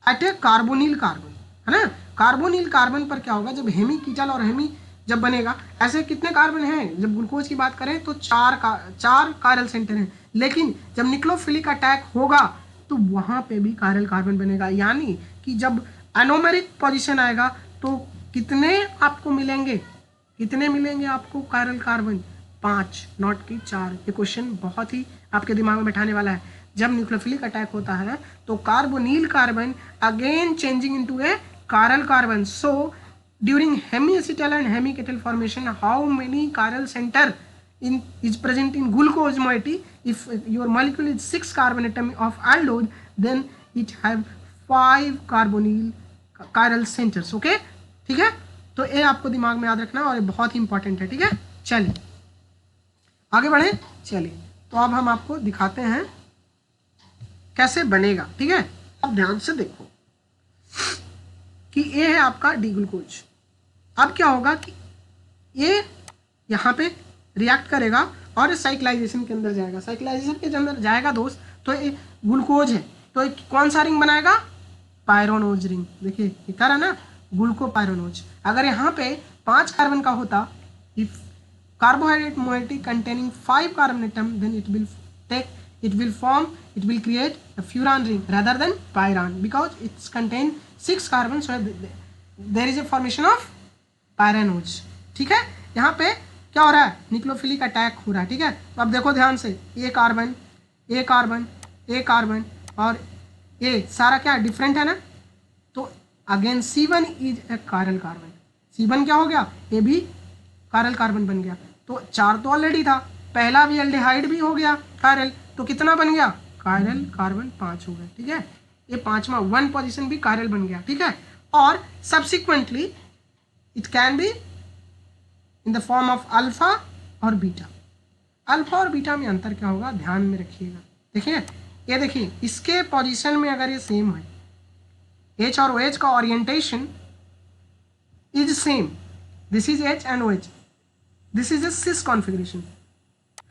at a carbonyl carbon, है ना। कार्बोनिल कार्बन पर क्या होगा, जब हेमी कीटल और हेमी जब बनेगा, ऐसे कितने कार्बन हैं, जब ग्लूकोज की बात करें तो चार कायरल सेंटर हैं, लेकिन जब निक्लोफिलिक अटैक होगा तो वहां पे भी कायरल कार्बन बनेगा। यानी कि जब एनोमेरिक पोजीशन आएगा तो कितने आपको मिलेंगे, कितने मिलेंगे आपको कायरल कार्बन, 5, नॉट कि 4। ये क्वेश्चन बहुत ही आपके दिमाग में बैठाने वाला है। जब न्यूक्लियोफिलिक अटैक होता है तो carbonyl carbon again changing into a chiral carbon. So during hemiacetal and hemiketal formation, how many chiral center is present in glucose moiety? If your molecule is 6 carbon atom of aldose, then it have 5 carbonyl chiral centers. Okay, ठीक है, तो ये आपको दिमाग में याद रखना और ये बहुत ही इंपॉर्टेंट है। ठीक है, चलिए आगे बढ़े। चलिए तो अब हम आपको दिखाते हैं कैसे बनेगा। ठीक है, अब ध्यान से देखो कि ये है आपका डी ग्लूकोज। अब क्या होगा कि ये यहाँ पे रिएक्ट करेगा और साइक्लाइजेशन के अंदर जाएगा। साइक्लाइजेशन के अंदर जाएगा दोस्त, तो ये ग्लूकोज है, तो एक कौन सा रिंग बनाएगा, पायरोनोज रिंग। देखिए ये कह रहा है ना, ग्लूकोपायरोनोज। अगर यहाँ पे 5 कार्बन का होता, if carbohydrate moiety containing 5 carbon atom, then it will create a furan ring rather than pyran, because it's contain 6 carbon, so there is a formation of pyranose। ठीक है, यहाँ पे क्या हो रहा है, निक्लोफिलिक अटैक हो रहा है। ठीक है, तो अब देखो ध्यान से, ए कार्बन ए कार्बन ए कार्बन और ए सारा क्या डिफरेंट है ना, तो again C1 is a chiral carbon. C1 क्या हो गया, ये भी कायरल कार्बन बन गया। तो 4 तो ऑलरेडी था, पहला भी एल्डिहाइड भी हो गया कायरल, तो कितना बन गया, कायरल कार्बन 5 हो गए। ठीक है, ये 5वां 1 पोजीशन भी कायरल बन गया। ठीक है, और subsequently it can be in the form of alpha और बीटा। अल्फा और बीटा में अंतर क्या होगा, ध्यान में रखिएगा। देखिए ये देखिए, इसके पोजीशन में अगर ये सेम है, H और OH का orientation is same, this is H and OH, this is a cis configuration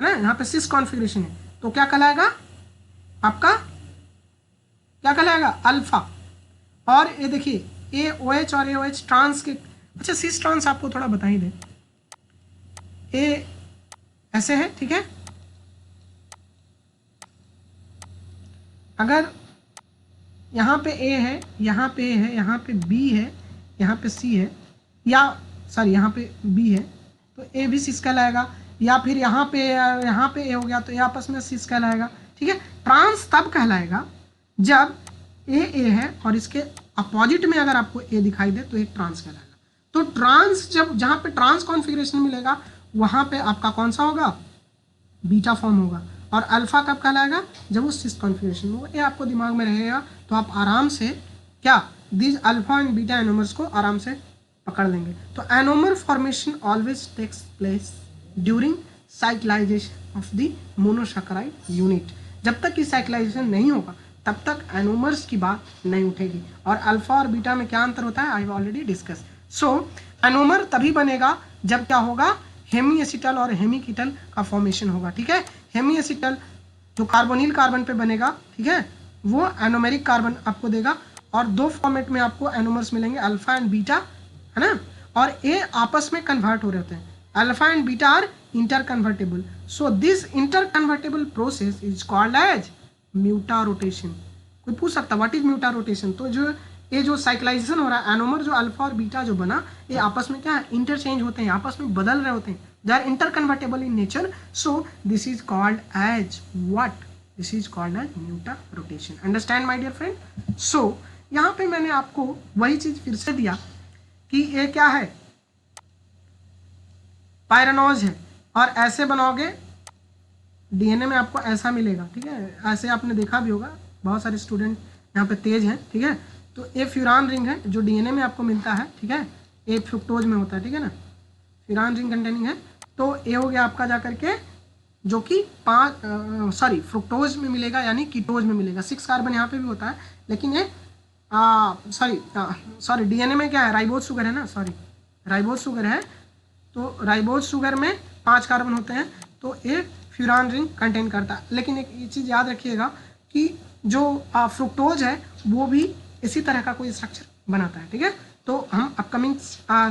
है ना, यहाँ पे सिस कॉन्फ़िगरेशन है, तो क्या कहलाएगा आपका, क्या कहलाएगा, अल्फा। और ये देखिए AOH और AOH ट्रांस के, अच्छा सिस ट्रांस आपको थोड़ा बता ही दे, ए ऐसे है। ठीक है, अगर यहाँ पे ए है, यहाँ पे ए है, यहाँ पे बी है, यहाँ पे सी है, या सॉरी यहाँ पे बी है, तो ए भी सिस कहलाएगा, या फिर यहाँ पे ए हो गया तो ये आपस में सिस कहलाएगा। ठीक है, ट्रांस तब कहलाएगा जब ए है और इसके अपोजिट में अगर आपको ए दिखाई दे तो एक ट्रांस कहलाएगा। तो ट्रांस जब जहाँ पे ट्रांस कॉन्फ़िगरेशन मिलेगा वहाँ पे आपका कौन सा होगा, बीटा फॉर्म होगा। और अल्फा कब कहलाएगा, जब वो सिस कॉन्फ़िगरेशन होगा। ये आपको दिमाग में रहेगा, तो आप आराम से क्या this alpha and beta anomers को आराम से पकड़ लेंगे। तो anomer formation always takes place during cyclization of the monosaccharide unit. जब तक कि साइक्लाइजेशन नहीं होगा तब तक एनोमर्स की बात नहीं उठेगी। और अल्फा और बीटा में क्या अंतर होता है, आई have already discuss. So anomer तभी बनेगा जब क्या होगा, हेमीएसिटल और हेमीकीटल का फॉर्मेशन होगा। ठीक है, हेमीएसिटल जो कार्बोनिल कार्बन पे बनेगा, ठीक है, वो एनोमेरिक कार्बन आपको देगा, और 2 फॉर्मेट में आपको एनोमर्स मिलेंगे, अल्फा एंड बीटा, है ना, और ये आपस में कन्वर्ट हो रहे होते हैं। Alpha and beta are interconvertible, so this interconvertible process is called as mutarotation. कोई पूछ सकता व्हाट इज म्यूटा रोटेशन, तो जो ये जो साइक्लाइजेशन हो रहा है, एनोमर जो अल्फा और बीटा जो बना, ये आपस में क्या है, इंटरचेंज होते हैं, आपस में बदल रहे होते हैं, they are interconvertible in nature, so this is called as what, this is called as mutarotation. Understand my dear friend. So यहाँ पे मैंने आपको वही चीज फिर से दिया कि ये क्या है, पायरानोज है, और ऐसे बनाओगे डीएनए में आपको ऐसा मिलेगा। ठीक है, ऐसे आपने देखा भी होगा, बहुत सारे स्टूडेंट यहाँ पे तेज हैं। ठीक है, तो ये फ्यूरान रिंग है जो डीएनए में आपको मिलता है। ठीक है, ये फ्रुक्टोज में होता है। ठीक है ना, फ्यूरान रिंग कंटेनिंग है, तो ये हो गया आपका जा करके जो कि फ्रुक्टोज में मिलेगा, यानी कीटोज में मिलेगा। 6 कार्बन यहाँ पे भी होता है, लेकिन ये सॉरी डीएनए में क्या है, राइबोज शुगर है ना, सॉरी राइबोज शुगर है, तो राइबोज शुगर में 5 कार्बन होते हैं, तो ये फ्यूरान रिंग कंटेन करता है। लेकिन एक ये चीज़ याद रखिएगा कि जो फ्रुक्टोज है वो भी इसी तरह का कोई स्ट्रक्चर बनाता है। ठीक है, तो हम अपकमिंग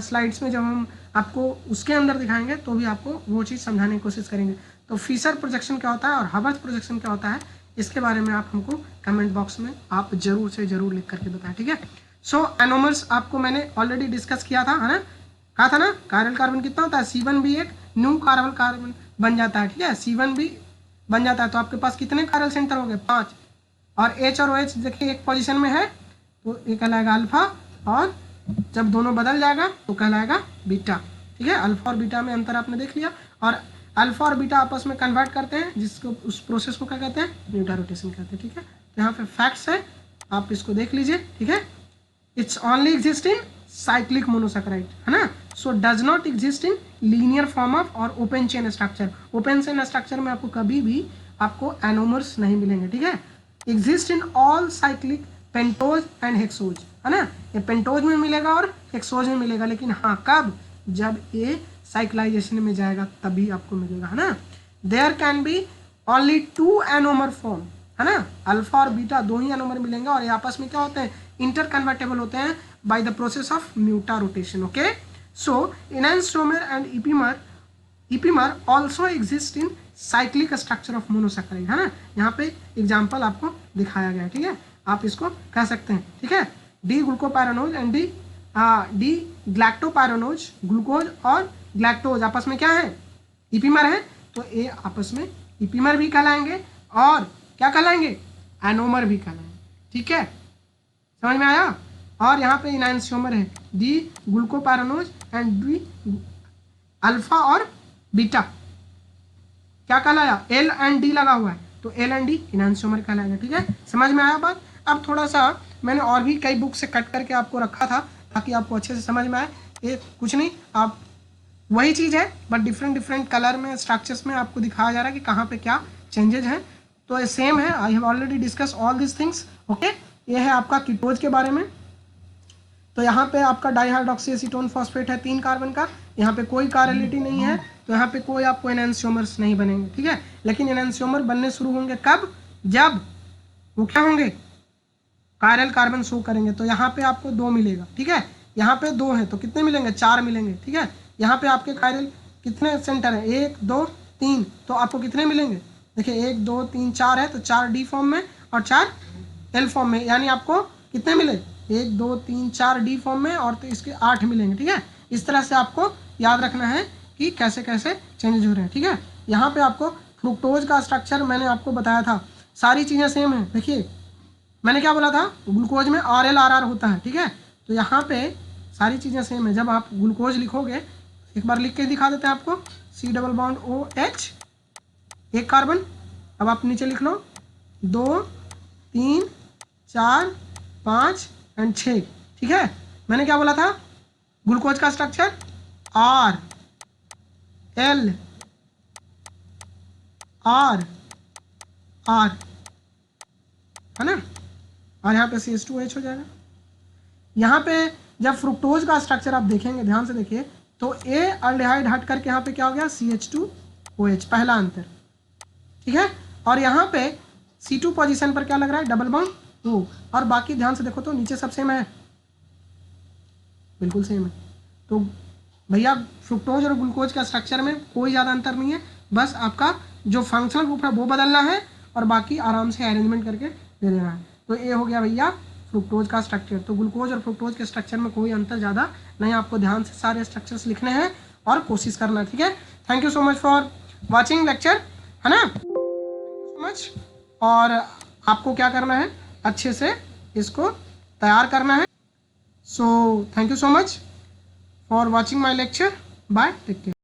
स्लाइड्स में जब हम आपको उसके अंदर दिखाएंगे तो भी आपको वो चीज़ समझाने की कोशिश करेंगे। तो फिशर प्रोजेक्शन क्या होता है और हबर्ट प्रोजेक्शन क्या होता है, इसके बारे में आप हमको कमेंट बॉक्स में आप जरूर से जरूर लिख करके बताएं, ठीक है। सो एनोमर्स आपको मैंने ऑलरेडी डिस्कस किया था, है ना, कहा था ना, कायरल कार्बन कितना होता है, C1 भी एक न्यू कायरल कार्बन बन जाता है, ठीक है, C1 भी बन जाता है। तो आपके पास कितने कायरल सेंटर हो गए, 5, और H और OH देखिए एक पोजीशन में है तो ये कहलाएगा अल्फा, और जब दोनों बदल जाएगा तो कहलाएगा बीटा, ठीक है। अल्फा और बीटा में अंतर आपने देख लिया, और अल्फा और बीटा आपस में कन्वर्ट करते हैं, जिसको उस प्रोसेस को क्या कहते हैं, न्यूटा रोटेशन कहते हैं, ठीक है। तो यहाँ पे फैक्ट्स है, आप इसको देख लीजिए, ठीक है। It's only exist in cyclic monosaccharide, है ना, so does not exist in linear form of और open chain structure. Open chain structure में आपको कभी भी आपको एनोमर्स नहीं मिलेंगे, ठीक है। Exist in all cyclic pentose and hexose, है ना, ये पेंटोज में मिलेगा और हेक्सोज में मिलेगा, लेकिन हाँ कब, जब ये साइक्लाइजेशन में जाएगा तभी आपको मिलेगा, है ना। There can be only 2 anomer form, है ना, अल्फा और बीटा 2 ही एनोमर मिलेंगे, और ये आपस में क्या होते हैं, इंटर कन्वर्टेबल होते हैं by the process of mutarotation, okay. So enantiomer and epimer also exist in cyclic structure of monosaccharide, है ना, यहाँ पे एग्जाम्पल आपको दिखाया गया है, ठीक है, आप इसको कह सकते हैं, ठीक है। D glucopyranose and D ग्लैक्टोपायरानोज, glucose और ग्लैक्टोज आपस में क्या है, इपीमर है, तो ये आपस में इपीमर भी कहलाएंगे और क्या कहलाएंगे, एनोमर भी कहलाएंगे, ठीक है, समझ में आया। और यहाँ पे इनैंसियोमर है, D glucopyranose and D alpha और बीटा क्या कहलाया, एल एंड डी लगा हुआ है, तो एल एंड डी इनैंसियोमर कहलाएगा, ठीक है, समझ में आया बात। अब थोड़ा सा मैंने और भी कई बुक से कट करके आपको रखा था ताकि आपको अच्छे से समझ में आए। ये कुछ नहीं, आप वही चीज़ है बट डिफरेंट कलर में, स्ट्रक्चर्स में आपको दिखाया जा रहा है कि कहाँ पे क्या चेंजेज हैं। तो ये सेम है, आई have already discuss all this things, okay. ये है आपका कीटोज के बारे में। तो यहाँ पे आपका डाइहाइड्रोक्सी एसीटोन फॉस्फेट है 3 कार्बन का, यहाँ पे कोई कार्बोनिलिटी नहीं है, तो यहाँ पे कोई आपको एनांसियोमर्स नहीं बनेंगे, ठीक है। लेकिन एनांसियोमर बनने शुरू होंगे कब, जब वो क्या होंगे, कायरल कार्बन शो करेंगे, तो यहाँ पे आपको 2 मिलेगा, ठीक है, यहाँ पे 2 है तो कितने मिलेंगे, 4 मिलेंगे, ठीक है। यहाँ पे आपके कायरल कितने सेंटर है, 1 2 3, तो आपको कितने मिलेंगे, देखिए 1 2 3 4 है, तो 4 डी फॉर्म में और 4 एल फॉर्म में, यानी आपको कितने मिले, 1 2 3 4 डी फॉर्म में, और तो इसके 8 मिलेंगे, ठीक है। इस तरह से आपको याद रखना है कि कैसे कैसे चेंजेज हो रहे हैं, ठीक है। यहाँ पे आपको फ्रुक्टोज का स्ट्रक्चर मैंने आपको बताया था, सारी चीज़ें सेम है। देखिए मैंने क्या बोला था, ग्लूकोज में RL/RR होता है, ठीक है, तो यहाँ पे सारी चीज़ें सेम है। जब आप ग्लूकोज लिखोगे, एक बार लिख के दिखा देते हैं आपको, C double bond OH, 1 carbon, अब आप नीचे लिख लो 2 3 4 5 एंड 6, ठीक है। मैंने क्या बोला था, ग्लूकोज का स्ट्रक्चर RL/R है ना, और यहाँ पे CH2OH हो जाएगा। यहाँ पे जब फ्रुक्टोज का स्ट्रक्चर आप देखेंगे, ध्यान से देखिए, तो A अल्डिहाइड हट करके यहाँ पे क्या हो गया, CH2OH, पहला अंतर, ठीक है। और यहाँ पे C2 पोजीशन पर क्या लग रहा है, डबल बॉन्ड O, और बाकी ध्यान से देखो तो नीचे सब सेम है, बिल्कुल सेम है। तो भैया फ्रुक्टोज और ग्लूकोज का स्ट्रक्चर में कोई ज़्यादा अंतर नहीं है, बस आपका जो फंक्शनल ग्रुप है वो बदलना है और बाकी आराम से अरेंजमेंट करके दे देना है। तो ये हो गया भैया फ्रुक्टोज का स्ट्रक्चर। तो ग्लूकोज और फ्रुक्टोज के स्ट्रक्चर में कोई अंतर ज़्यादा नहीं, आपको ध्यान से सारे स्ट्रक्चर्स लिखने हैं और कोशिश करना है, ठीक है। Thank you so much for watching lecture, है ना, थैंक यू सो मच। और आपको क्या करना है, अच्छे से इसको तैयार करना है। So thank you so much for watching my lecture, bye, take care.